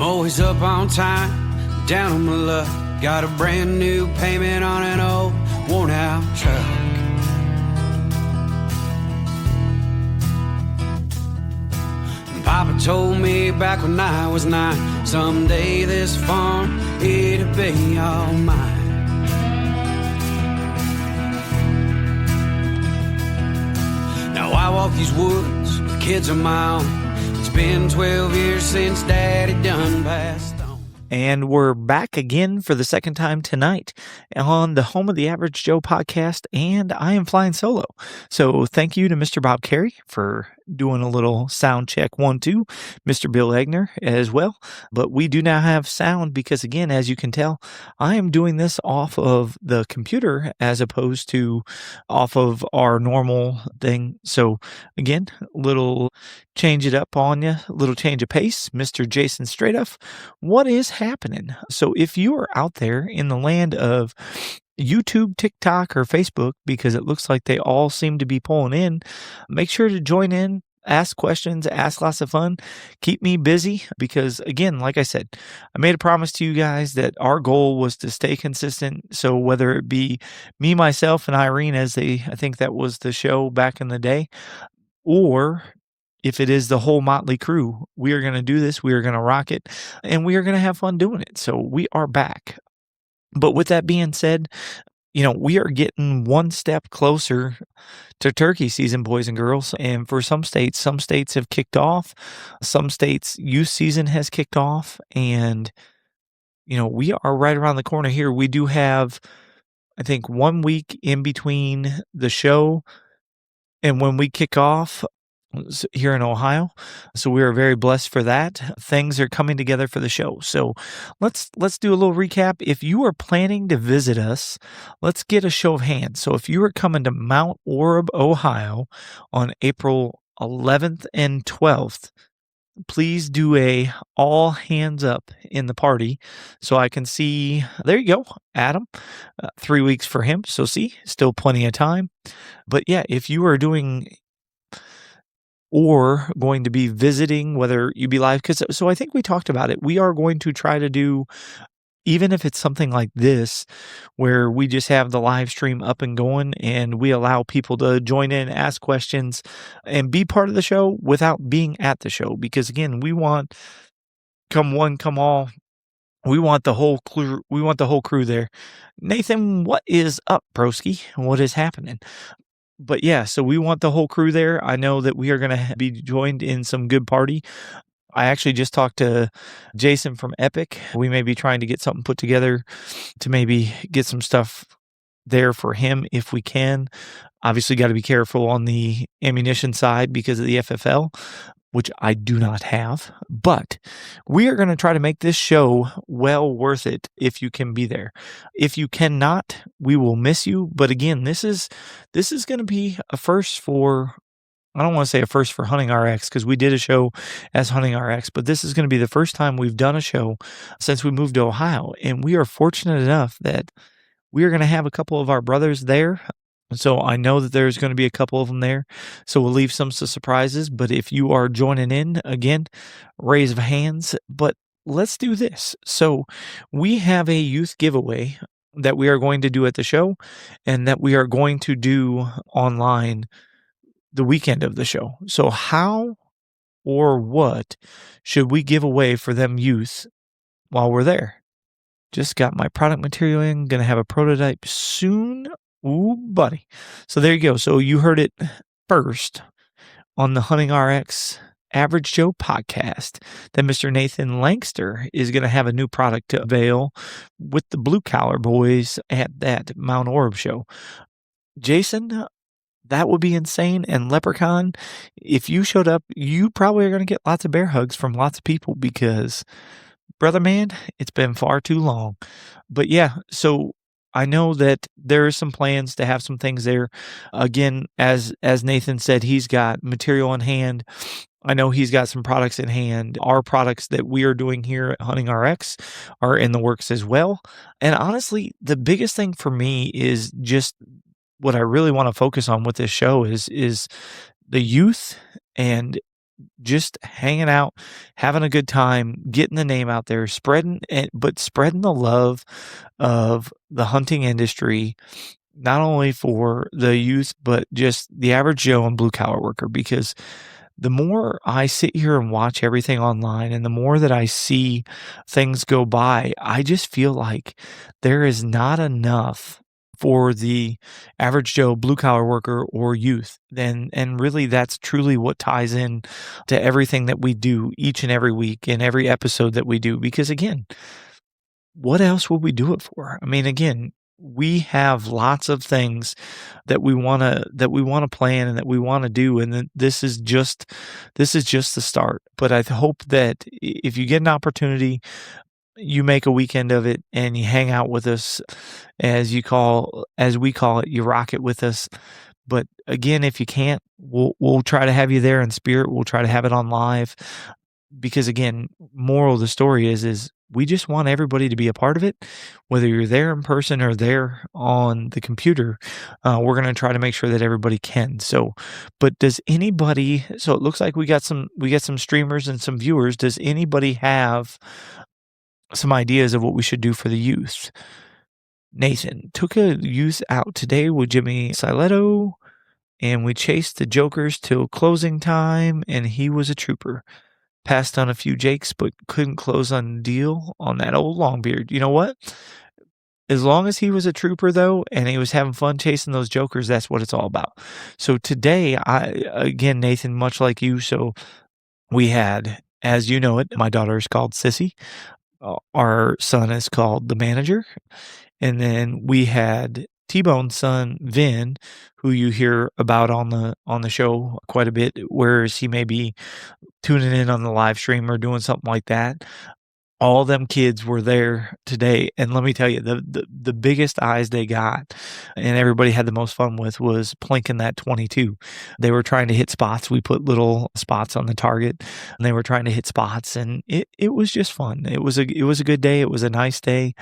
I'm always up on time, down on my luck. Got a brand new payment on an old worn out truck. Papa told me back when I was 9, someday this farm, it'll be all mine. Now I walk these woods with kids of my own. It's been 12 years since Daddy done passed on. And we're back again for the second time tonight on the Home of the Average Joe podcast, and I am flying solo. So thank you to Mr. Bob Carey for doing a little sound check 1, 2, Mr. Bill Egner as well. But we do now have sound because, again, as you can tell, I am doing this off of the computer as opposed to off of our normal thing. So again, little change it up on you, a little change of pace. Mr. Jason Straightoff, what is happening? So if you are out there in the land of YouTube, TikTok, or Facebook, because it looks like they all seem to be pulling in, make sure to join in, ask questions, ask lots of fun, keep me busy, because again, like I said, I made a promise to you guys that our goal was to stay consistent. So whether it be me, myself, and Irene, I think that was the show back in the day, or if it is the whole motley crew, we are going to do this, we are going to rock it, and we are going to have fun doing it. So we are back. But with that being said, we are getting one step closer to turkey season, boys and girls. And for some states have kicked off. Some states' youth season has kicked off. And, we are right around the corner here. We do have, I think, 1 week in between the show and when we kick off here in Ohio. So we are very blessed for that. Things are coming together for the show. So let's do a little recap. If you are planning to visit us, let's get a show of hands. So if you are coming to Mount Orab, Ohio on April 11th and 12th, please do a all hands up in the party so I can see. There you go, Adam. 3 weeks for him. So see, still plenty of time. But yeah, if you are doing or going to be visiting, whether you be live, so I think we talked about it. We are going to try to do, even if it's something like this, where we just have the live stream up and going and we allow people to join in, ask questions, and be part of the show without being at the show. Because again, we want come one, come all. We want the whole crew. We want the whole crew there. Nathan, what is up, broski? What is happening? But yeah, so we want the whole crew there. I know that we are going to be joined in some good party. I actually just talked to Jason from Epic. We may be trying to get something put together to maybe get some stuff there for him if we can. Obviously, got to be careful on the ammunition side because of the FFL, which I do not have. But we are going to try to make this show well worth it if you can be there. If you cannot, we will miss you. But again, this is going to be a first for, I don't want to say a first for Hunting RX because we did a show as Hunting RX, but this is going to be the first time we've done a show since we moved to Ohio. And we are fortunate enough that we are going to have a couple of our brothers there. So I know that there's going to be a couple of them there. So we'll leave some surprises. But if you are joining in, again, raise of hands. But let's do this. So we have a youth giveaway that we are going to do at the show and that we are going to do online the weekend of the show. So how or what should we give away for them youth while we're there? Just got my product material in. Going to have a prototype soon. Ooh, buddy. So there you go. So you heard it first on the Hunting RX Average Joe podcast that Mr. Nathan Langster is going to have a new product to avail with the Blue Collar Boys at that Mount Orab show. Jason, that would be insane. And Leprechaun, if you showed up, you probably are going to get lots of bear hugs from lots of people because, brother man, it's been far too long. But yeah, so I know that there are some plans to have some things there. Again, as Nathan said, he's got material in hand. I know he's got some products in hand. Our products that we are doing here at Hunting RX are in the works as well. And honestly, the biggest thing for me is just what I really want to focus on with this show is the youth and just hanging out, having a good time, getting the name out there, spreading the love of the hunting industry, not only for the youth, but just the average Joe and blue collar worker. Because the more I sit here and watch everything online and the more that I see things go by, I just feel like there is not enough for the average Joe blue collar worker or youth. And really that's truly what ties in to everything that we do each and every week and every episode that we do. Because again, what else would we do it for? I mean, again, we have lots of things that we wanna plan and that we wanna do, and then this is just the start. But I hope that if you get an opportunity, you make a weekend of it and you hang out with us as we call it, you rock it with us. But again, if you can't, we'll try to have you there in spirit. We'll try to have it on live because again, moral of the story is we just want everybody to be a part of it, whether you're there in person or there on the computer. We're going to try to make sure that everybody can. So, but does anybody? So it looks like we got some streamers and some viewers. Does anybody have some ideas of what we should do for the youth? Nathan took a youth out today with Jimmy Siletto, and we chased the jokers till closing time, and he was a trooper. Passed on a few jakes, but couldn't close on a deal on that old Longbeard. You know what? As long as he was a trooper, though, and he was having fun chasing those jokers, that's what it's all about. So today, again, Nathan, much like you, so we had, as you know it, my daughter is called Sissy. Our son is called the manager. And then we had T-Bone's son, Vin, who you hear about on the show quite a bit, whereas he may be tuning in on the live stream or doing something like that. All them kids were there today, and let me tell you, the biggest eyes they got, and everybody had the most fun with, was plinking that 22. They were trying to hit spots. We put little spots on the target, and they were trying to hit spots, and it was just fun. It was a good day. It was a nice day.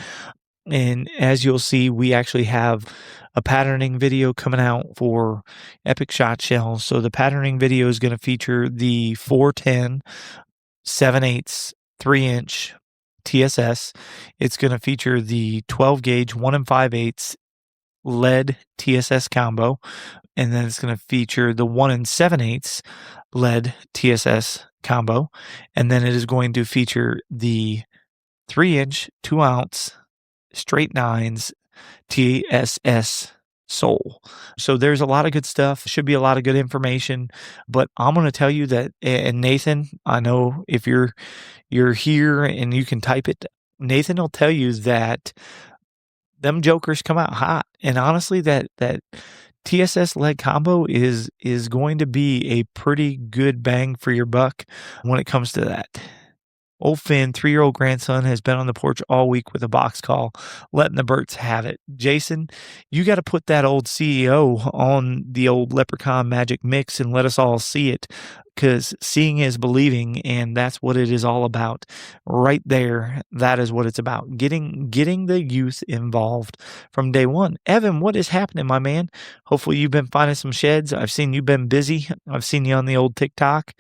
And as you'll see, we actually have a patterning video coming out for Epic Shotshell. So the patterning video is going to feature the 410 7/8 3-inch TSS. It's going to feature the 12 gauge 1 5/8 lead TSS combo. And then it's going to feature the 1 7/8 lead TSS combo. And then it is going to feature the 3-inch 2-ounce straight nines TSS Soul. So there's a lot of good stuff. Should be a lot of good information. But I'm going to tell you that, and Nathan, I know if you're here and you can type it, Nathan will tell you that them jokers come out hot. And honestly, that TSS lead combo is going to be a pretty good bang for your buck when it comes to that. Old Finn, 3-year-old grandson, has been on the porch all week with a box call, letting the birds have it. Jason, you got to put that old CEO on the old Leprechaun Magic Mix and let us all see it, because seeing is believing, and that's what it is all about. Right there, that is what it's about. Getting the youth involved from day one. Evan, what is happening, my man? Hopefully you've been finding some sheds. I've seen you've been busy. I've seen you on the old TikTok.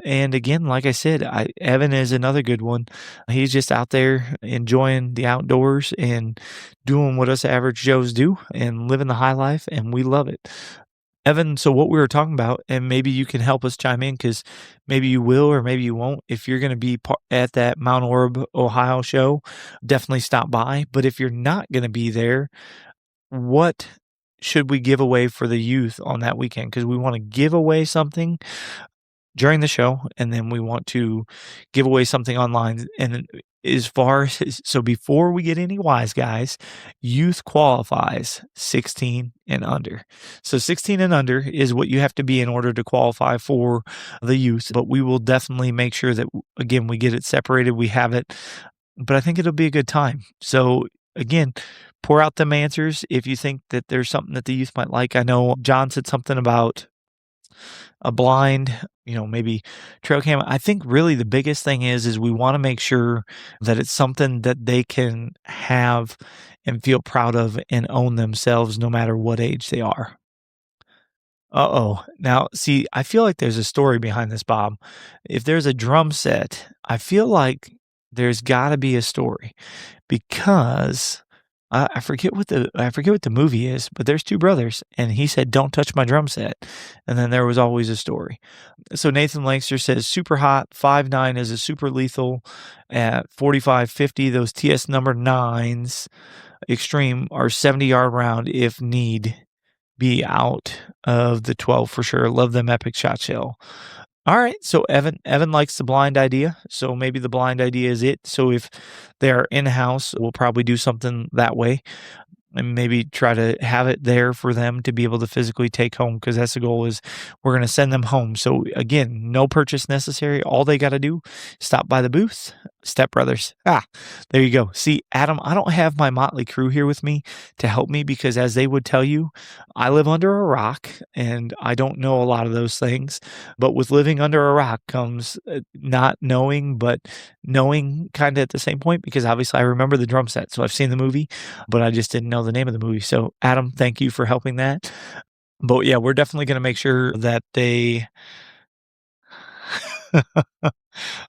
And again, like I said, Evan is another good one. He's just out there enjoying the outdoors and doing what us average Joes do and living the high life, and we love it. Evan, so what we were talking about, and maybe you can help us chime in, because maybe you will or maybe you won't. If you're going to be at that Mount Orab, Ohio show, definitely stop by. But if you're not going to be there, what should we give away for the youth on that weekend? Because we want to give away something during the show, and then we want to give away something online. And as far as, so before we get any wise guys, youth qualifies 16 and under. So 16 and under is what you have to be in order to qualify for the youth. But we will definitely make sure that, again, we get it separated. We have it, but I think it'll be a good time. So again, pour out them answers if you think that there's something that the youth might like. I know John said something about a blind, maybe trail cam. I think really the biggest thing is we want to make sure that it's something that they can have and feel proud of and own themselves no matter what age they are. Uh-oh. Now, see, I feel like there's a story behind this, Bob. If there's a drum set, I feel like there's gotta be a story because I forget what the movie is, but there's 2 brothers, and he said, "Don't touch my drum set," and then there was always a story. So Nathan Lankster says, "Super hot, 5.9 is a super lethal at 45-50. Those TS number 9s, extreme, are 70-yard round if need be out of the 12 for sure. Love them Epic Shotshell." All right, so Evan likes the blind idea, so maybe the blind idea is it. So if they're in-house, we'll probably do something that way and maybe try to have it there for them to be able to physically take home, because that's the goal, is we're going to send them home. So again, no purchase necessary. All they got to do, stop by the booth. Step Brothers. There you go. See, Adam, I don't have my motley crew here with me to help me because, as they would tell you, I live under a rock and I don't know a lot of those things. But with living under a rock comes not knowing, but knowing kind of at the same point, because obviously I remember the drum set. So I've seen the movie, but I just didn't know the name of the movie. So, Adam, thank you for helping that. But yeah, we're definitely going to make sure that they.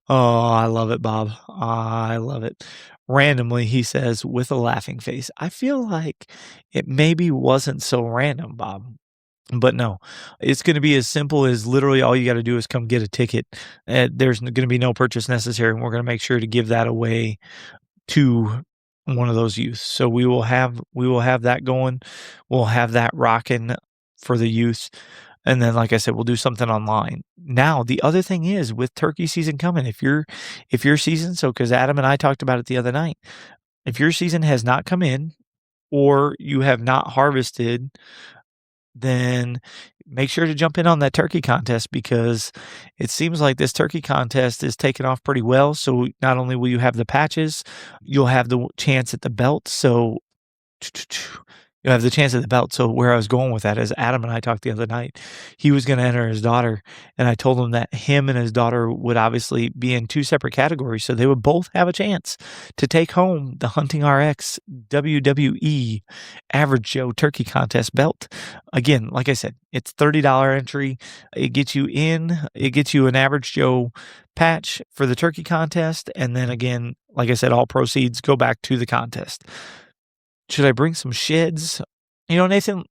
Oh, I love it, Bob. I love it. Randomly, he says with a laughing face. I feel like it maybe wasn't so random, Bob. But no, it's going to be as simple as literally all you got to do is come get a ticket. There's going to be no purchase necessary, and we're going to make sure to give that away to one of those youth. So we will have that going. We'll have that rocking for the youth. And then, like I said, we'll do something online. Now, the other thing is, with turkey season coming, if your season, so because Adam and I talked about it the other night, if your season has not come in or you have not harvested, then make sure to jump in on that turkey contest, because it seems like this turkey contest is taking off pretty well. So not only will you have the patches, you'll have the chance at the belt. So you'll have the chance at the belt. So where I was going with that is, Adam and I talked the other night. He was going to enter his daughter, and I told him that him and his daughter would obviously be in 2 separate categories, so they would both have a chance to take home the Hunting RX WWE Average Joe Turkey Contest belt. Again, like I said, it's $30 entry. It gets you in. It gets you an Average Joe patch for the turkey contest, and then again, like I said, all proceeds go back to the contest. Should I bring some sheds? You know, Nathan,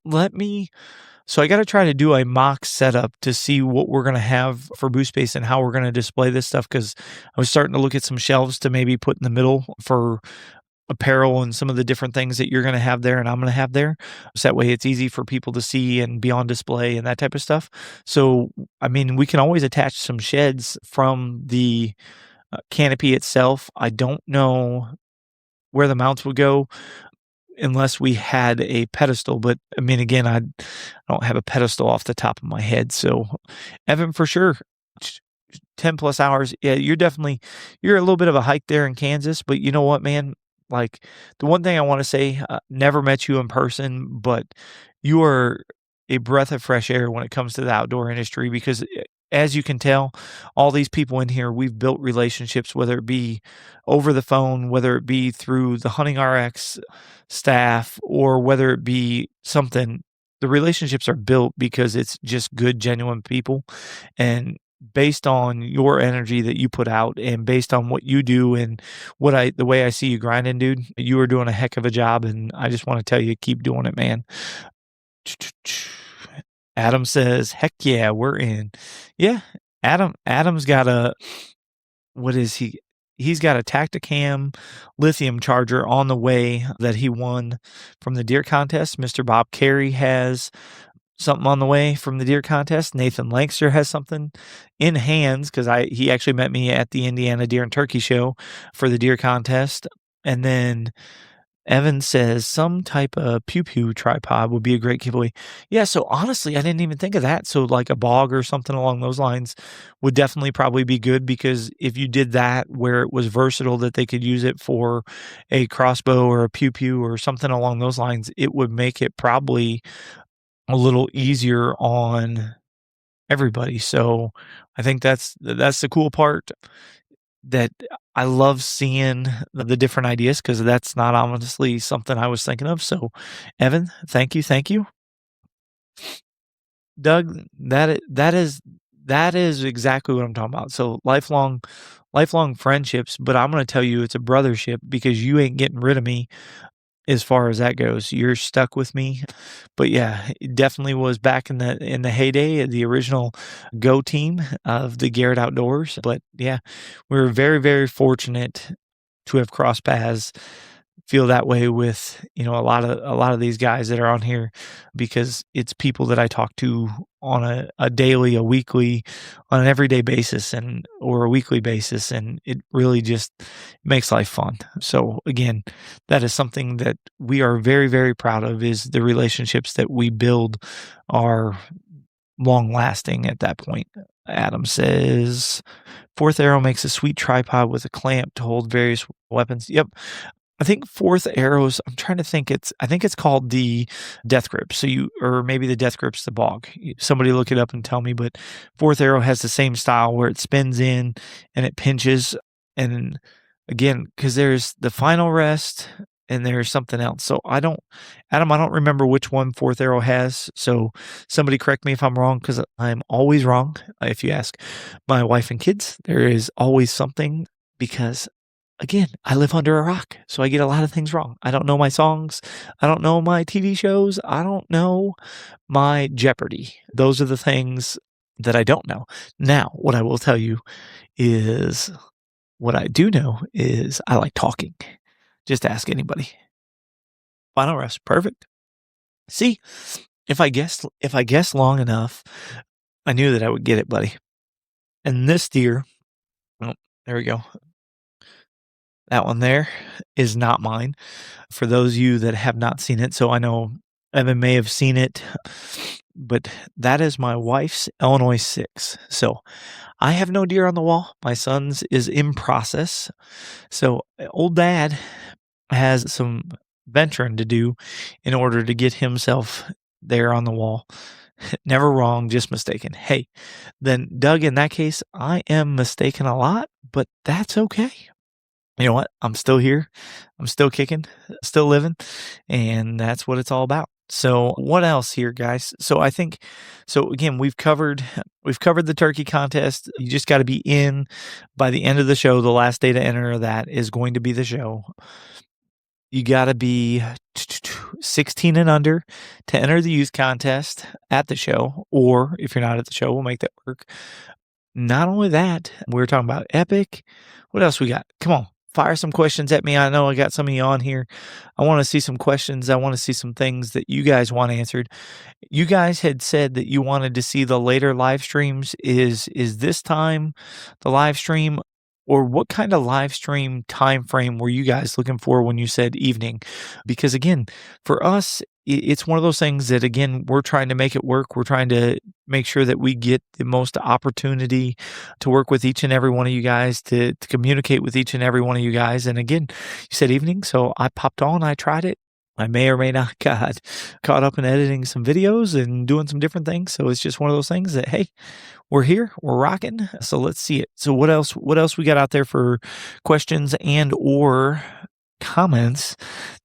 so I got to try to do a mock setup to see what we're going to have for booth space and how we're going to display this stuff, because I was starting to look at some shelves to maybe put in the middle for apparel and some of the different things that you're going to have there and I'm going to have there. So that way it's easy for people to see and be on display and that type of stuff. So, I mean, we can always attach some sheds from the canopy itself. I don't know where the mounts would go unless we had a pedestal. But I mean, again, I don't have a pedestal off the top of my head. So Evan, for sure, 10 plus hours. Yeah, you're a little bit of a hike there in Kansas, but you know what, man? Like, the one thing I want to say, never met you in person, but you are a breath of fresh air when it comes to the outdoor industry, because as you can tell, all these people in here, we've built relationships, whether it be over the phone, whether it be through the Hunting RX staff, or whether it be something. The relationships are built because it's just good, genuine people. And based on your energy that you put out and based on what you do and the way I see you grinding, dude, you are doing a heck of a job. And I just want to tell you, keep doing it, man. Adam says, heck yeah, we're in. Yeah. Adam's got what is he? He's got a Tacticam lithium charger on the way that he won from the deer contest. Mr. Bob Carey has something on the way from the deer contest. Nathan Lankster has something in hands, because he actually met me at the Indiana Deer and Turkey Show for the deer contest. And then Evan says some type of pew-pew tripod would be a great giveaway. Yeah, so honestly, I didn't even think of that. So like a bog or something along those lines would definitely probably be good, because if you did that where it was versatile, that they could use it for a crossbow or a pew-pew or something along those lines, it would make it probably a little easier on everybody. So I think that's the cool part, that I love seeing the different ideas, because that's not honestly something I was thinking of. So Evan, thank you. Doug, that is exactly what I'm talking about. So lifelong friendships, but I'm gonna tell you it's a brothership because you ain't getting rid of me as far as that goes. You're stuck with me. But yeah, it definitely was back in the heyday of the original Go team of the Garrett Outdoors. But yeah, we were very, very fortunate to have crossed paths, feel that way with, a lot of these guys that are on here because it's people that I talk to on a daily, a weekly, on an everyday basis or a weekly basis, and it really just makes life fun. So again, that is something that we are very, very proud of is the relationships that we build are long lasting at that point. Adam says, fourth arrow makes a sweet tripod with a clamp to hold various weapons. Yep. I think fourth arrows, I'm trying to think I think it's called the death grip. Or maybe the death grip's the bog. Somebody look it up and tell me, but fourth arrow has the same style where it spins in and it pinches. And again, because there's the final rest and there's something else. So Adam, I don't remember which one fourth arrow has. So somebody correct me if I'm wrong, because I'm always wrong. If you ask my wife and kids, there is always something because again, I live under a rock, so I get a lot of things wrong. I don't know my songs. I don't know my TV shows. I don't know my Jeopardy. Those are the things that I don't know. Now, what I will tell you is what I do know is I like talking. Just ask anybody. Final rest. Perfect. See, if I guessed long enough, I knew that I would get it, buddy. And this deer, oh, there we go. That one there is not mine. For those of you that have not seen it, so I know Evan may have seen it, but that is my wife's Illinois 6. So I have no deer on the wall. My son's is in process. So old dad has some venturing to do in order to get himself there on the wall. Never wrong, just mistaken. Hey, then Doug, in that case, I am mistaken a lot, but that's okay. You know what? I'm still here. I'm still kicking, still living, and that's what it's all about. So what else here, guys? So again, we've covered the turkey contest. You just got to be in by the end of the show. The last day to enter that is going to be the show. You got to be 16 and under to enter the youth contest at the show, or if you're not at the show, we'll make that work. Not only that, we're talking about Epic. What else we got? Come on. Fire some questions at me. I know I got some of you on here. I want to see some questions. I want to see some things that you guys want answered. You guys had said that you wanted to see the later live streams. Is this time the live stream, or what kind of live stream time frame were you guys looking for when you said evening? Because again, for us, it's one of those things that, again, we're trying to make it work. We're trying to make sure that we get the most opportunity to work with each and every one of you guys, to communicate with each and every one of you guys. And again, you said evening, so I popped on, I tried it. I may or may not got caught up in editing some videos and doing some different things. So it's just one of those things that, hey, we're here, we're rocking. So let's see it. So what else we got out there for questions and or comments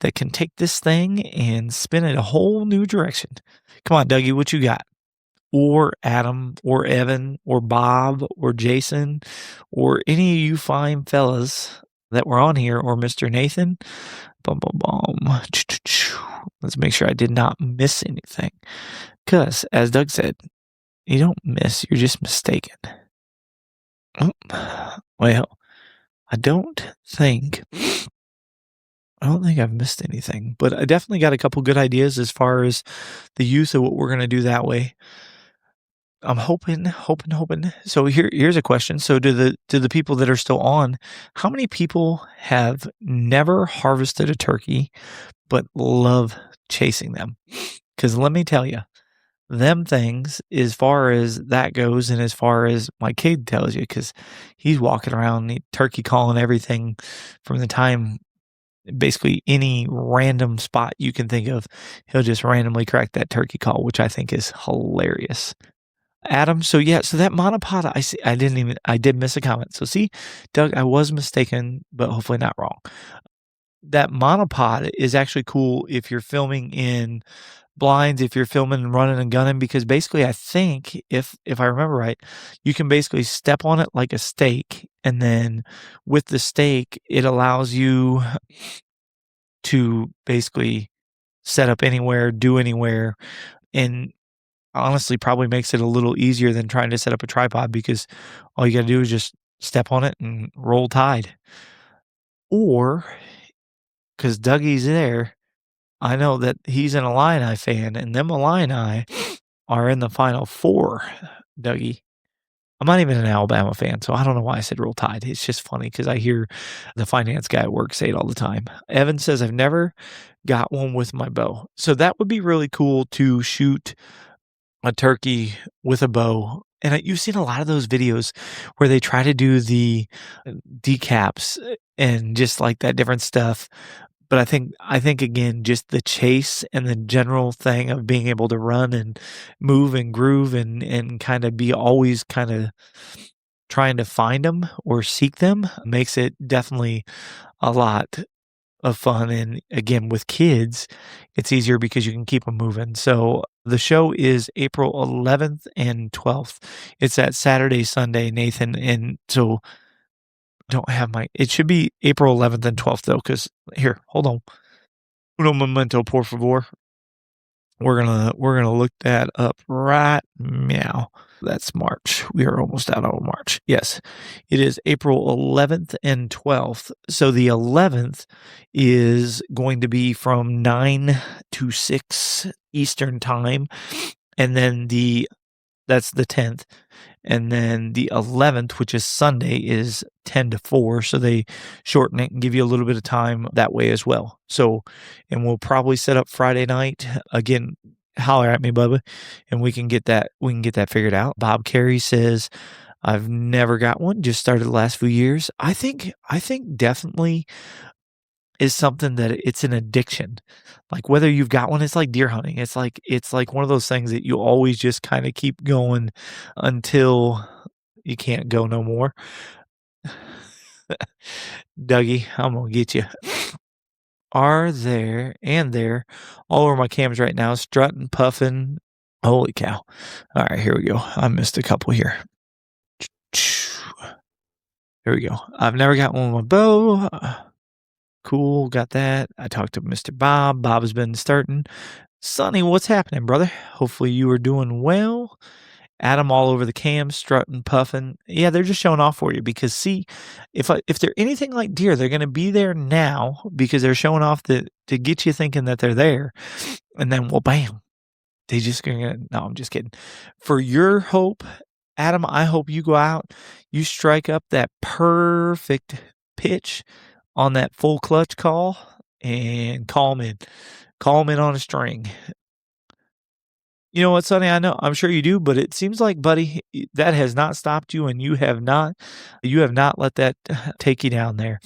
that can take this thing and spin it a whole new direction? Come on, Dougie, what you got? Or Adam, or Evan, or Bob, or Jason, or any of you fine fellas that were on here, or Mr. Nathan. Boom, boom, boom. Let's make sure I did not miss anything. Because, as Doug said, you don't miss, you're just mistaken. Well, I don't think I've missed anything, but I definitely got a couple good ideas as far as the use of what we're going to do that way. I'm hoping. So here's a question. So to the people that are still on, how many people have never harvested a turkey but love chasing them? Because let me tell you, them things, as far as that goes, and as far as my kid tells you, because he's walking around turkey calling everything from the time, basically any random spot you can think of, he'll just randomly crack that turkey call, which I think is hilarious. Adam, so that monopod, I did miss a comment. So see, Doug, I was mistaken, but hopefully not wrong. that monopod is actually cool if you're filming in blinds, if you're filming and running and gunning, because basically I think if I remember right, you can basically step on it like a stake, and then with the stake, it allows you to basically set up anywhere, do anywhere, and honestly probably makes it a little easier than trying to set up a tripod because all you got to do is just step on it and roll tide. Or because Dougie's there, I know that he's an Illini fan, and them Illini are in the Final Four, Dougie. I'm not even an Alabama fan, so I don't know why I said roll tide. It's just funny because I hear the finance guy at work say it all the time. Evan says, I've never got one with my bow. So that would be really cool to shoot a turkey with a bow. And you've seen a lot of those videos where they try to do the decaps and just like that different stuff. But I think again, just the chase and the general thing of being able to run and move and groove and kind of be always kind of trying to find them or seek them makes it definitely a lot of fun. And again, with kids, it's easier because you can keep them moving. So the show is April 11th and 12th. It's that Saturday, Sunday, Nathan. And so don't have it should be April 11th and 12th though, because here, hold on. Uno momento, por favor. We're gonna look that up right now. That's March. We are almost out of March. Yes, it is April 11th and 12th. So the 11th is going to be from 9 to 6 Eastern time, and then that's the 10th. And then the 11th, which is Sunday, is 10 to 4. So they shorten it and give you a little bit of time that way as well. So, and we'll probably set up Friday night. Again, holler at me, Bubba, and we can get that figured out. Bob Carey says, I've never got one, just started the last few years. I think definitely is something that it's an addiction. Like whether you've got one, it's like deer hunting. It's like one of those things that you always just kind of keep going until you can't go no more. Dougie, I'm gonna get you. Are there all over my cams right now, strutting, puffing. Holy cow. All right, here we go. I missed a couple here. Here we go. I've never got one with my bow. Cool, got that. I talked to Mr. Bob. Bob has been starting. Sonny, what's happening, brother? Hopefully you are doing well. Adam all over the cam, strutting, puffing. Yeah, they're just showing off for you because see, if they're anything like deer, they're going to be there now because they're showing off to get you thinking that they're there, and then well, bam, they just gonna. No, I'm just kidding. For your hope, Adam, I hope you go out, you strike up that perfect pitch on that full clutch call and call them in on a string. You know what, Sonny? I know, I'm sure you do, but it seems like, buddy, that has not stopped you, and you have not let that take you down there.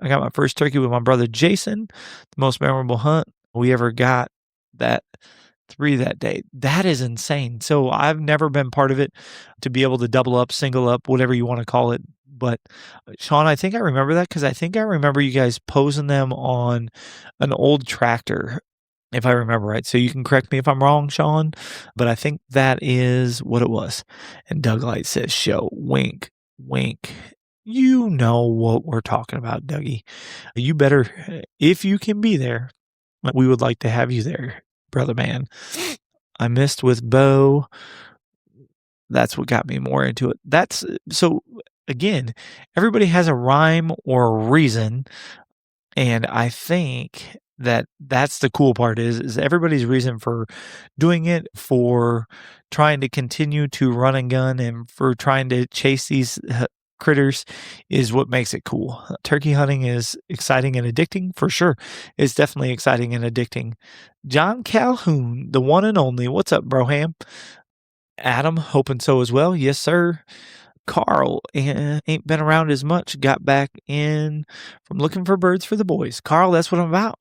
I got my first turkey with my brother Jason, the most memorable hunt we ever got. That 3 that day. That is insane. So I've never been part of it to be able to double up, single up, whatever you want to call it. But Sean, I think I remember that because I think I remember you guys posing them on an old tractor, if I remember right. So you can correct me if I'm wrong, Sean, but I think that is what it was. And Doug Light says, show, wink, wink. You know what we're talking about, Dougie. You better, if you can be there, we would like to have you there, brother man. I missed with Bo. That's what got me more into it. That's so again, everybody has a rhyme or a reason. And I think that that's the cool part is everybody's reason for doing it, for trying to continue to run and gun, and for trying to chase these critters is what makes it cool. Turkey hunting is exciting and addicting for sure. It's definitely exciting and addicting. John Calhoun, the one and only. What's up, Broham? Adam, hoping so as well. Yes, sir. Carl ain't been around as much. Got back in from looking for birds for the boys. Carl, that's what I'm about.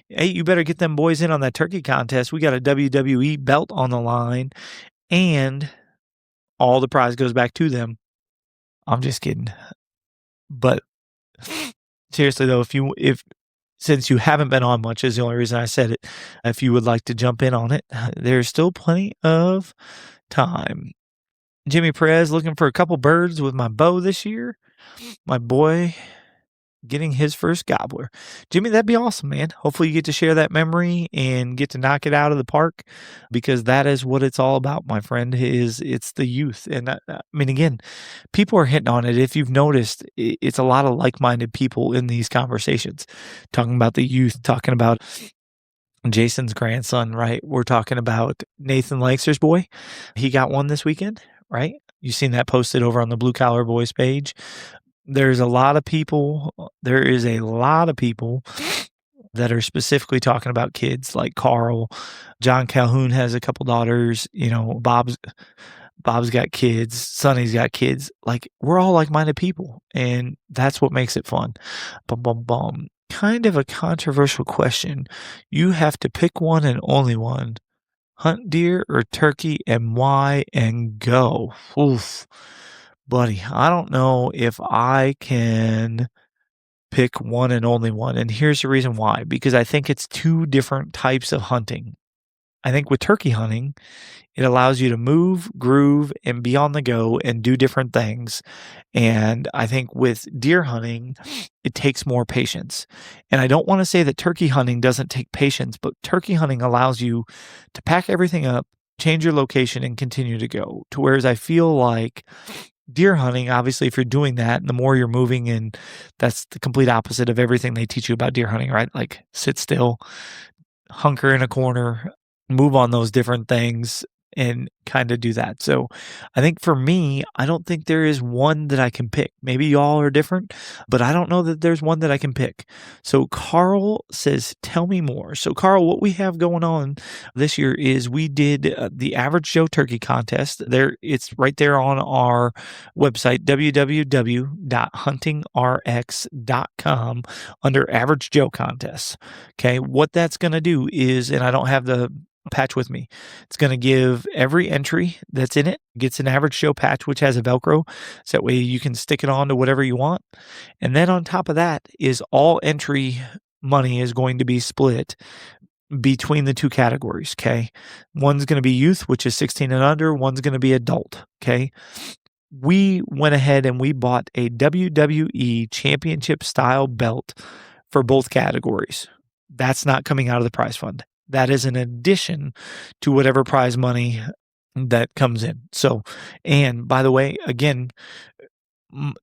Hey, you better get them boys in on that turkey contest. We got a WWE belt on the line, and all the prize goes back to them. I'm just kidding. But seriously though, if since you haven't been on much is the only reason I said it. If you would like to jump in on it, there's still plenty of time. Jimmy Perez looking for a couple birds with my bow this year. My boy getting his first gobbler. Jimmy, that'd be awesome, man. Hopefully you get to share that memory and get to knock it out of the park, because that is what it's all about, my friend. It's the youth. And I mean, again, people are hitting on it. If you've noticed, it's a lot of like-minded people in these conversations, talking about the youth, talking about Jason's grandson, right? We're talking about Nathan Lanxer's boy. He got one this weekend, right? You've seen that posted over on the Blue Collar Boys page. There is a lot of people that are specifically talking about kids, like Carl. John Calhoun has a couple daughters, Bob's got kids, Sonny's got kids. Like, we're all like-minded people, and that's what makes it fun. Bum, bum, bum. Kind of a controversial question. You have to pick one and only one. Hunt deer or turkey, and why, and go. Oof. Buddy, I don't know if I can pick one and only one. And here's the reason why. Because I think it's two different types of hunting. I think with turkey hunting, it allows you to move, groove, and be on the go and do different things. And I think with deer hunting, it takes more patience. And I don't want to say that turkey hunting doesn't take patience, but turkey hunting allows you to pack everything up, change your location, and continue to go. To whereas I feel like deer hunting, obviously, if you're doing that, and the more you're moving, and that's the complete opposite of everything they teach you about deer hunting, right? Like, sit still, hunker in a corner, move on those different things, and kind of do that. So I think for me, I don't think there is one that I can pick. Maybe y'all are different, but I don't know that there's one that I can pick. So Carl says, tell me more. So Carl, what we have going on this year is we did the Average Joe Turkey Contest. It's right there on our website, www.huntingrx.com, under Average Joe Contests. Okay, what that's going to do is, and I don't have the patch with me, it's going to give every entry that's in it gets an Average Joe patch, which has a Velcro, so that way you can stick it on to whatever you want. And then on top of that is all entry money is going to be split between the two categories. Okay, one's going to be youth, which is 16 and under, one's going to be adult. Okay, we went ahead and we bought a WWE championship style belt for both categories. That's not coming out of the prize fund. That is an addition to whatever prize money that comes in. So, and by the way, again,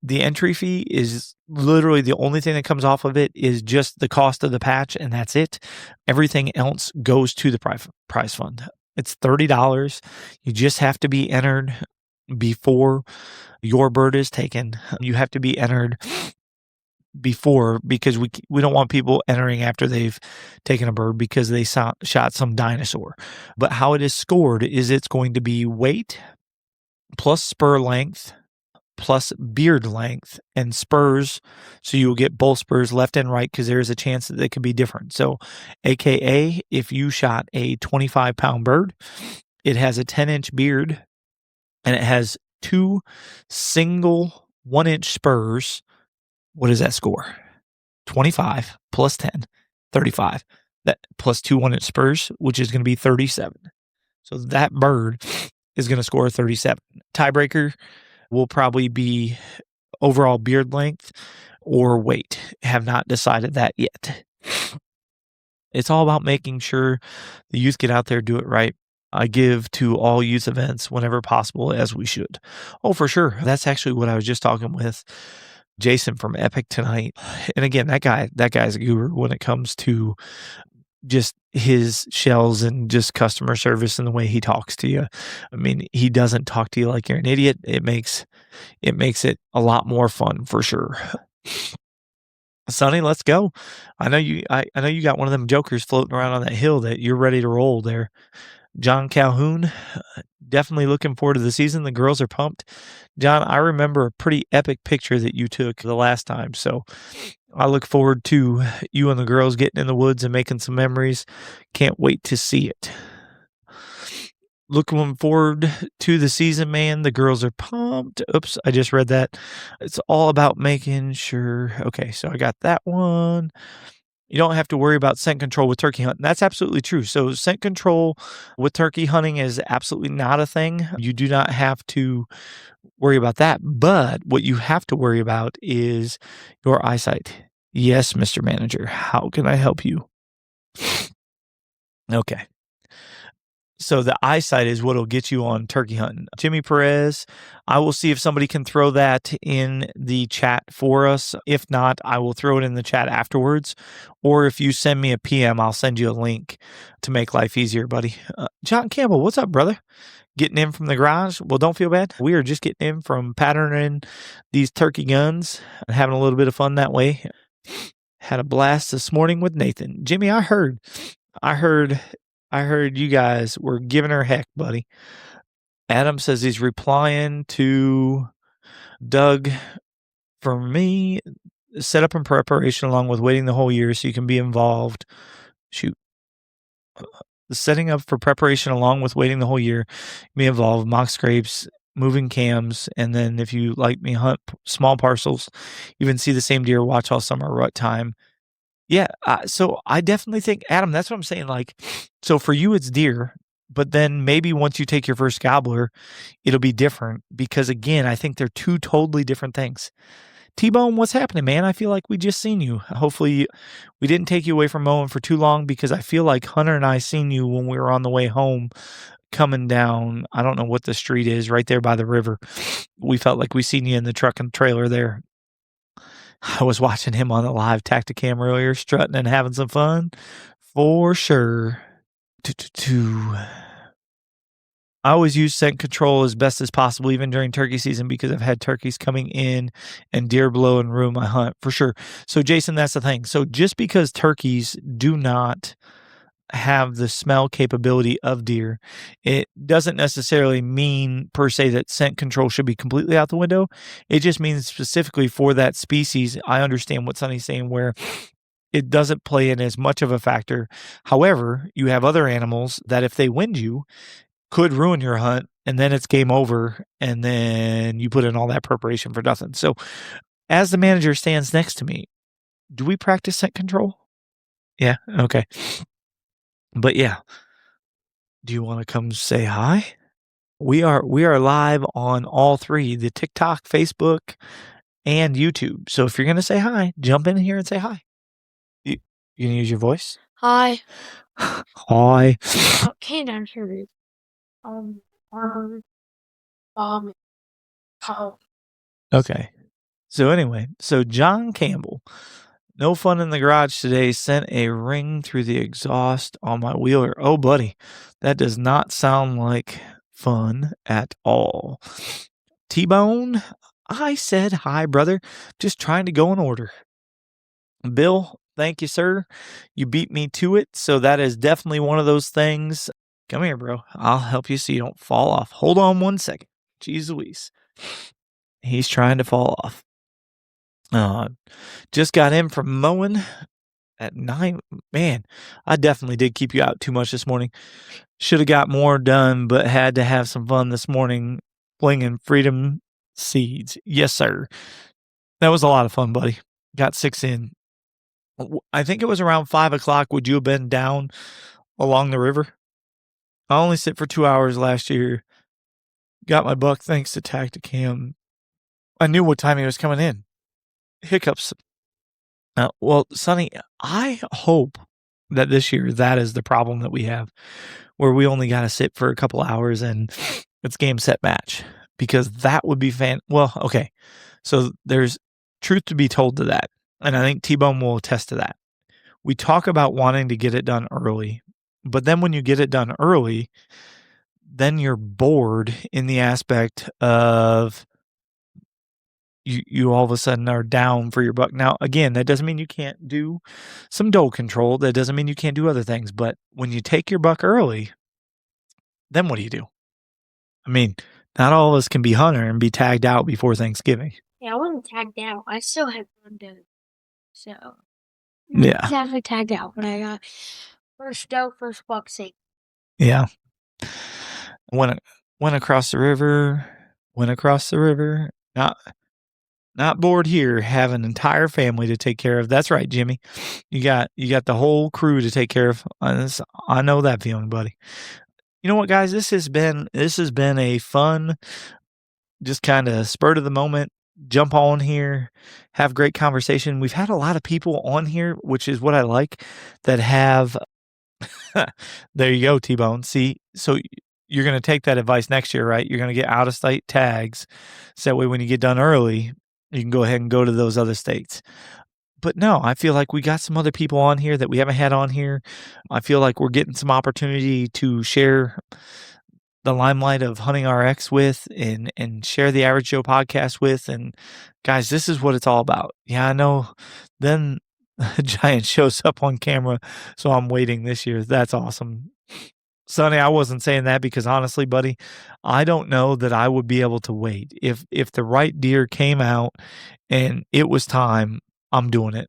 the entry fee is literally the only thing that comes off of it is just the cost of the patch, and that's it. Everything else goes to the prize fund. It's $30. You just have to be entered before your bird is taken. You have to be entered before, because we don't want people entering after they've taken a bird because they shot some dinosaur. But how it is scored is it's going to be weight plus spur length plus beard length and spurs. So you will get both spurs left and right, because there is a chance that they could be different. So AKA, if you shot a 25-pound bird, it has a 10-inch beard and it has two single 1-inch spurs. What does that score? 25 plus 10, 35. That plus 2 1-inch spurs, which is going to be 37. So that bird is going to score 37. Tiebreaker will probably be overall beard length or weight. Have not decided that yet. It's all about making sure the youth get out there, do it right. I give to all youth events whenever possible, as we should. Oh, for sure. That's actually what I was just talking with Jason from Epic tonight. And again, that guy's a guru when it comes to just his shells and just customer service and the way he talks to you. I mean, he doesn't talk to you like you're an idiot. It makes it a lot more fun, for sure. Sonny, let's go. I know you got one of them jokers floating around on that hill that you're ready to roll there. John Calhoun, definitely looking forward to the season. The girls are pumped. John, I remember a pretty epic picture that you took the last time, so I look forward to you and the girls getting in the woods and making some memories. Can't wait to see it. Looking forward to the season, man. The girls are pumped. Oops, I just read that. It's all about making sure. Okay, so I got that one. you don't have to worry about scent control with turkey hunting. That's absolutely true. So scent control with turkey hunting is absolutely not a thing. You do not have to worry about that. But what you have to worry about is your eyesight. Yes, Mr. Manager. How can I help you? Okay. So the eyesight is what'll get you on turkey hunting. Jimmy Perez, I will see if somebody can throw that in the chat for us. If not, I will throw it in the chat afterwards. Or if you send me a PM, I'll send you a link to make life easier, buddy. John Campbell, what's up, brother? Getting in from the garage? Well, don't feel bad. We are just getting in from patterning these turkey guns and having a little bit of fun that way. Had a blast this morning with Nathan. Jimmy, I heard you guys were giving her heck, buddy. Adam says he's replying to Doug. For me, set up in preparation along with waiting the whole year so you can be involved. Shoot. The setting up for preparation along with waiting the whole year, be involved, mock scrapes, moving cams, and then if you like me, hunt small parcels, even see the same deer, watch all summer, rut time. Yeah, so I definitely think, Adam, that's what I'm saying, like, so for you, it's deer, but then maybe once you take your first gobbler, it'll be different because, again, I think they're two totally different things. T-Bone, what's happening, man? I feel like we just seen you. Hopefully, we didn't take you away from mowing for too long because I feel like Hunter and I seen you when we were on the way home coming down, I don't know what the street is, right there by the river. We felt like we seen you in the truck and trailer there. I was watching him on the live Tacticam earlier, strutting and having some fun. For sure. I always use scent control as best as possible, even during turkey season, because I've had turkeys coming in and deer below and ruin my hunt, for sure. So, Jason, that's the thing. So just because turkeys do not have the smell capability of deer, it doesn't necessarily mean per se that scent control should be completely out the window. It just means specifically for that species. I understand what Sonny's saying, where it doesn't play in as much of a factor. However, you have other animals that if they wind you, could ruin your hunt, and then it's game over, and then you put in all that preparation for nothing. So as the manager stands next to me, do we practice scent control? Yeah, okay. But yeah, do you want to come say hi? We are live on all three, the TikTok, Facebook, and YouTube. So if you're going to say hi, jump in here and say hi. You can use your voice? Hi. Hi. Can't answer it. Okay. So anyway, so John Campbell, no fun in the garage today, sent a ring through the exhaust on my wheeler. Oh, buddy, that does not sound like fun at all. T-Bone, I said hi, brother. Just trying to go in order. Bill, thank you, sir. You beat me to it. So that is definitely one of those things. Come here, bro. I'll help you so you don't fall off. Hold on 1 second. Jeez Louise. He's trying to fall off. Just got in from mowing at 9. Man, I definitely did keep you out too much this morning. Should have got more done, but had to have some fun this morning flinging freedom seeds. Yes, sir. That was a lot of fun, buddy. Got 6 in. I think it was around 5 o'clock. Would you have been down along the river? I only sit for 2 hours last year. Got my buck thanks to Tacticam. I knew what time he was coming in. Hiccups. Well, Sonny, I hope that this year that is the problem that we have, where we only got to sit for a couple hours and it's game, set, match, because that would be well, okay. So there's truth to be told to that. And I think T-Bone will attest to that. We talk about wanting to get it done early, but then when you get it done early, then you're bored in the aspect of you all of a sudden are down for your buck. Now, again, that doesn't mean you can't do some doe control. That doesn't mean you can't do other things. But when you take your buck early, then what do? I mean, not all of us can be hunter and be tagged out before Thanksgiving. Yeah, I wasn't tagged out. I still had fun doing it. So, yeah, definitely tagged out, but I got first doe, first buck safe. Yeah. Went across the river. Not Not bored here. Have an entire family to take care of. That's right, Jimmy. You got the whole crew to take care of. I know that feeling, buddy. You know what, guys? This has been a fun, just kind of spur of the moment, jump on here, have great conversation. We've had a lot of people on here, which is what I like, that have there you go, T-Bone. See, so you're going to take that advice next year, right? You're going to get out of state tags. So that way, when you get done early, you can go ahead and go to those other states. But no, I feel like we got some other people on here that we haven't had on here. I feel like we're getting some opportunity to share the limelight of Hunting RX with and share the Average Joe podcast with. And guys, this is what it's all about. Yeah, I know. Then a giant shows up on camera, so I'm waiting this year. That's awesome. Sonny, I wasn't saying that because honestly, buddy, I don't know that I would be able to wait. If the right deer came out and it was time, I'm doing it.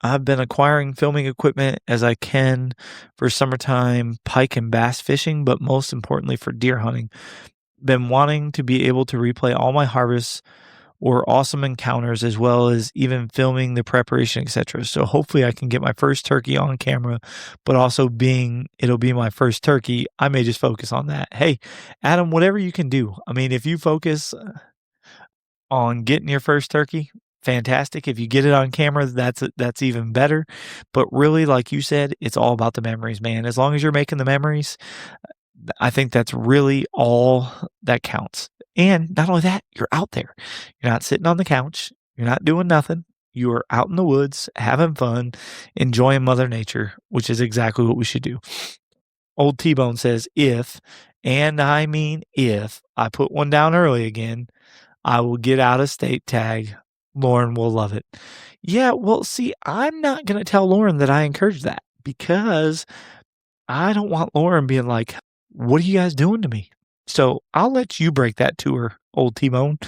I've been acquiring filming equipment as I can for summertime pike and bass fishing, but most importantly for deer hunting. Been wanting to be able to replay all my harvests or awesome encounters, as well as even filming the preparation, etc. So hopefully I can get my first turkey on camera, but also it'll be my first turkey, I may just focus on that. Hey, Adam, whatever you can do. I mean, if you focus on getting your first turkey, fantastic. If you get it on camera, that's even better. But really, like you said, it's all about the memories, man. As long as you're making the memories, I think that's really all that counts. And not only that, you're out there. You're not sitting on the couch. You're not doing nothing. You are out in the woods, having fun, enjoying Mother Nature, which is exactly what we should do. Old T-Bone says, and I mean if, I put one down early again, I will get out of state tag. Lauren will love it. Yeah, well, see, I'm not going to tell Lauren that I encourage that because I don't want Lauren being like, what are you guys doing to me? So I'll let you break that to her, old T-Bone.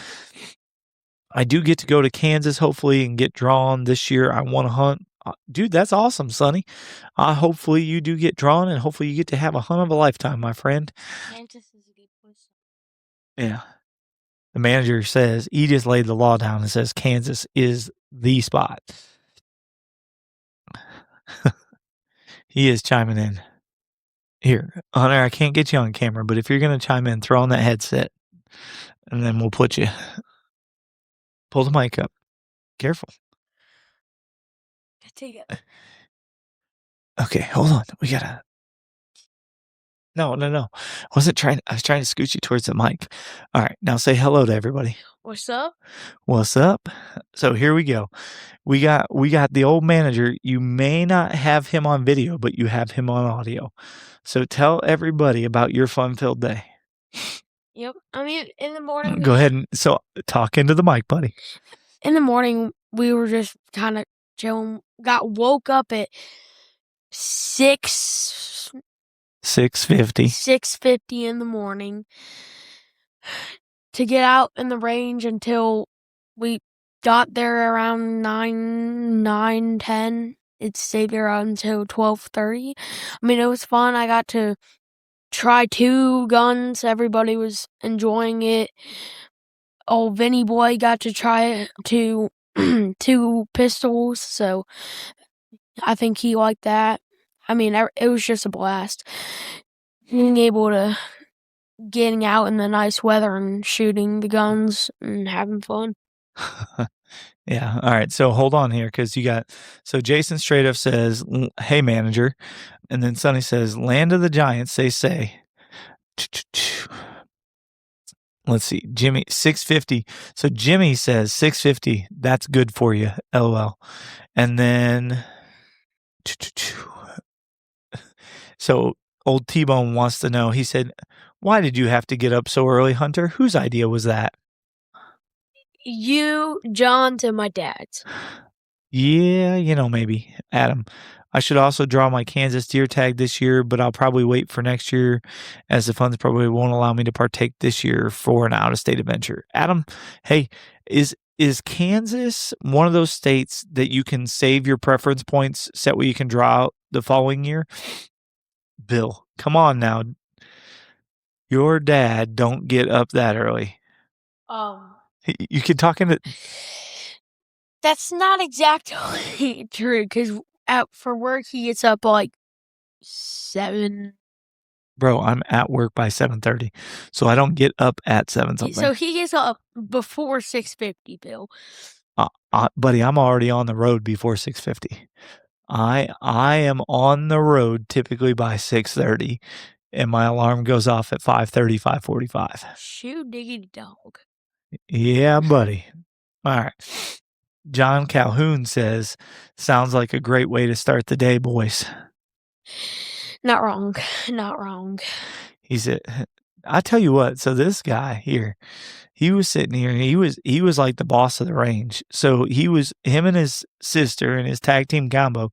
I do get to go to Kansas, hopefully, and get drawn this year. I want to hunt. Dude, that's awesome, Sonny. Hopefully you do get drawn, and hopefully you get to have a hunt of a lifetime, my friend. Kansas is a good place. Yeah. The manager says, he just laid the law down and says Kansas is the spot. He is chiming in. Here, Hunter, I can't get you on camera, but if you're going to chime in, throw on that headset, and then we'll put you. Pull the mic up. Careful. Take it. Okay, hold on. We got to. No. I was trying to scoot you towards the mic. All right, now say hello to everybody. What's up? What's up? So here we go. We got the old manager. You may not have him on video, but you have him on audio. So tell everybody about your fun-filled day. Yep. I mean, in the morning. Go ahead and talk into the mic, buddy. In the morning, we were just kind of chilling. Got woke up at 6:50 in the morning to get out in the range until we got there around 9:10. It stayed there until 12:30. I mean, it was fun. I got to try 2 guns. Everybody was enjoying it. Old Vinny boy got to try 2 pistols, so I think he liked that. I mean, it was just a blast. Being able to getting out in the nice weather and shooting the guns and having fun. Yeah. All right. So hold on here because so Jason straight up says, hey, manager. And then Sonny says, land of the giants, they say. Let's see. Jimmy, 650. So Jimmy says 650. That's good for you. LOL. And then. So old T-Bone wants to know. He said, why did you have to get up so early, Hunter? Whose idea was that? You, John's, and my dad's. Yeah, maybe. Adam, I should also draw my Kansas deer tag this year, but I'll probably wait for next year as the funds probably won't allow me to partake this year for an out-of-state adventure. Adam, hey, is Kansas one of those states that you can save your preference points set where you can draw out the following year? Bill, come on now. Your dad don't get up that early. You can talk into. That's not exactly true because for work he gets up like 7. Bro, I'm at work by 7:30, so I don't get up at 7 something. So he gets up before 6:50, Bill. Buddy, I'm already on the road before 6:50. I am on the road typically by 6:30, and my alarm goes off at 5:30, 5:45. Shoot diggity dog. Yeah, buddy. All right. John Calhoun says, sounds like a great way to start the day, boys. Not wrong. Not wrong. He said, I tell you what, so this guy here, he was sitting here and he was like the boss of the range. So him and his sister and his tag team combo,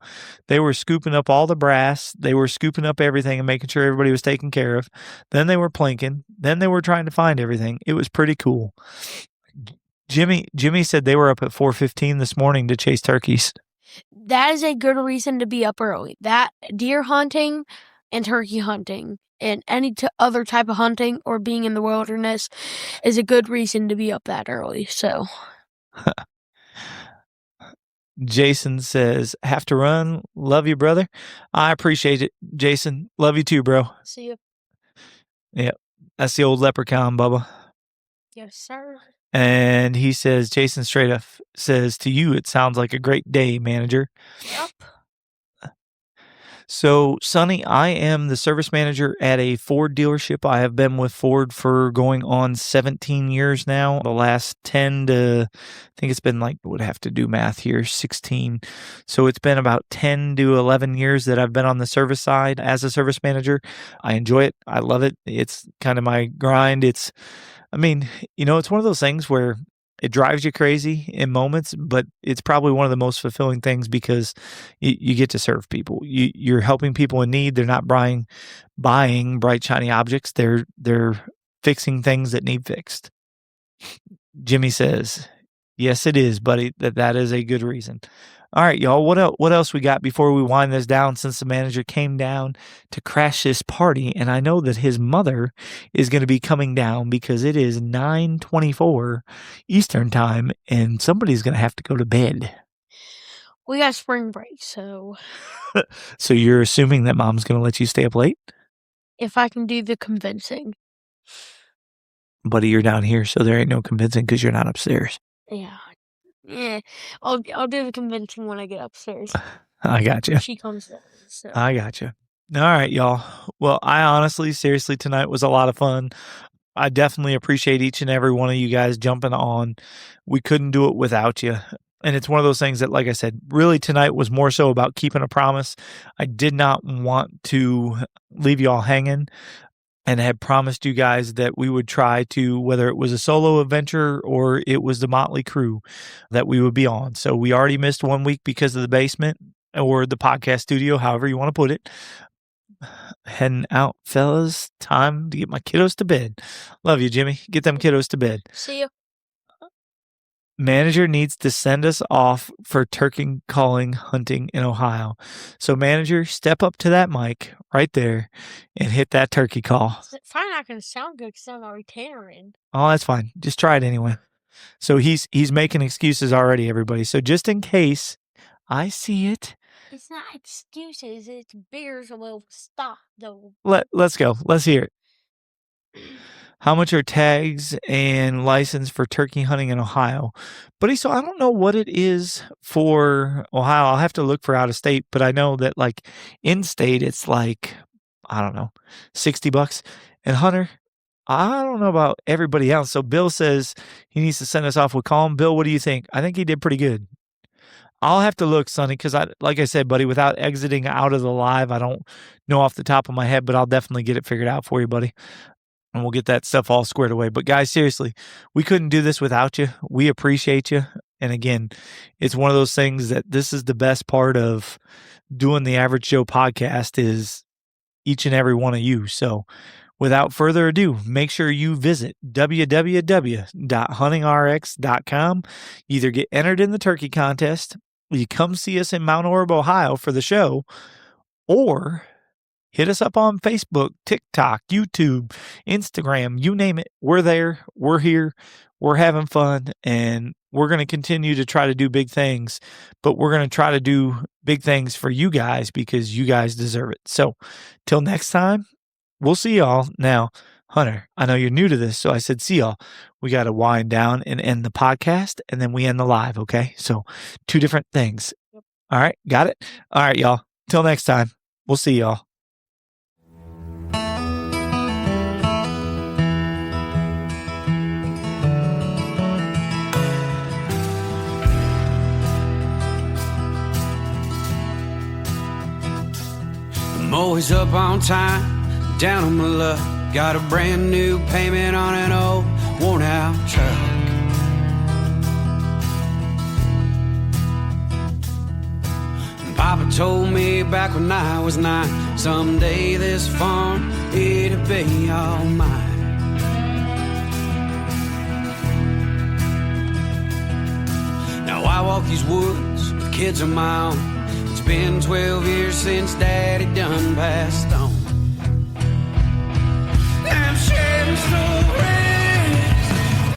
they were scooping up all the brass. They were scooping up everything and making sure everybody was taken care of. Then they were planking. Then they were trying to find everything. It was pretty cool. Jimmy said they were up at 4:15 this morning to chase turkeys. That is a good reason to be up early. That deer hunting and turkey hunting and any other type of hunting or being in the wilderness is a good reason to be up that early. So Jason says, have to run. Love you, brother. I appreciate it, Jason. Love you too, bro. see you. Yeah, that's the old leprechaun, Bubba. Yes, sir. And he says, Jason straight up says, to you, it sounds like a great day, manager. Yep. So, Sonny, I am the service manager at a Ford dealership. I have been with Ford for going on 17 years now. The last 10 to, I think it's been like, would have to do math here, 16. So it's been about 10 to 11 years that I've been on the service side as a service manager. I enjoy it. I love it. It's kind of my grind. It's one of those things where it drives you crazy in moments, but it's probably one of the most fulfilling things because you get to serve people. You're helping people in need. They're not buying bright, shiny objects. They're fixing things that need fixed. Jimmy says, yes, it is, buddy. That is a good reason. All right, y'all, what else we got before we wind this down, since the manager came down to crash this party, and I know that his mother is going to be coming down because it is 9:24 Eastern time, and somebody's going to have to go to bed. We got spring break, so... So you're assuming that mom's going to let you stay up late? If I can do the convincing. Buddy, you're down here, so there ain't no convincing because you're not upstairs. Yeah, I'll do the convincing when I get upstairs. I got you. She comes down. So. I got you. All right, y'all. Well, I honestly, seriously, tonight was a lot of fun. I definitely appreciate each and every one of you guys jumping on. We couldn't do it without you. And it's one of those things that, like I said, really tonight was more so about keeping a promise. I did not want to leave you all hanging, and had promised you guys that we would try to, whether it was a solo adventure or it was the Motley Crew, that we would be on. So we already missed 1 week because of the basement or the podcast studio, however you want to put it. Heading out, fellas. Time to get my kiddos to bed. Love you, Jimmy. Get them kiddos to bed. See you. Manager needs to send us off for turkey calling hunting in Ohio. So, manager, step up to that mic right there and hit that turkey call. It's probably not going to sound good because I'm a retainer in. Oh, that's fine. Just try it anyway. So he's making excuses already, everybody. So just in case, I see it. It's not excuses. It's beers will stop though. Let's go. Let's hear it. How much are tags and license for turkey hunting in Ohio? Buddy, so I don't know what it is for Ohio. I'll have to look for out of state, but I know that like in state, it's like, I don't know, $60. And Hunter, I don't know about everybody else. So Bill says he needs to send us off with calm. Bill, what do you think? I think he did pretty good. I'll have to look, Sonny, because like I said, buddy, without exiting out of the live, I don't know off the top of my head, but I'll definitely get it figured out for you, buddy. And we'll get that stuff all squared away. But guys, seriously, we couldn't do this without you. We appreciate you. And again, it's one of those things that this is the best part of doing the Average Joe podcast is each and every one of you. So without further ado, make sure you visit www.huntingrx.com. Either get entered in the turkey contest, you come see us in Mount Orab, Ohio for the show, or hit us up on Facebook, TikTok, YouTube, Instagram, you name it. We're there. We're here. we're having fun, and we're going to continue to try to do big things, but we're going to try to do big things for you guys because you guys deserve it. So till next time, we'll see y'all. Now, Hunter, I know you're new to this, so I said see y'all. We got to wind down and end the podcast, and then we end the live, okay? So 2 different things. All right, got it? All right, y'all. Till next time, we'll see y'all. I'm always up on time, down on my luck. Got a brand new payment on an old worn out truck. Papa told me back when I was 9, someday this farm, it'll be all mine. Now I walk these woods with kids of my own. It's been 12 years since Daddy done passed on.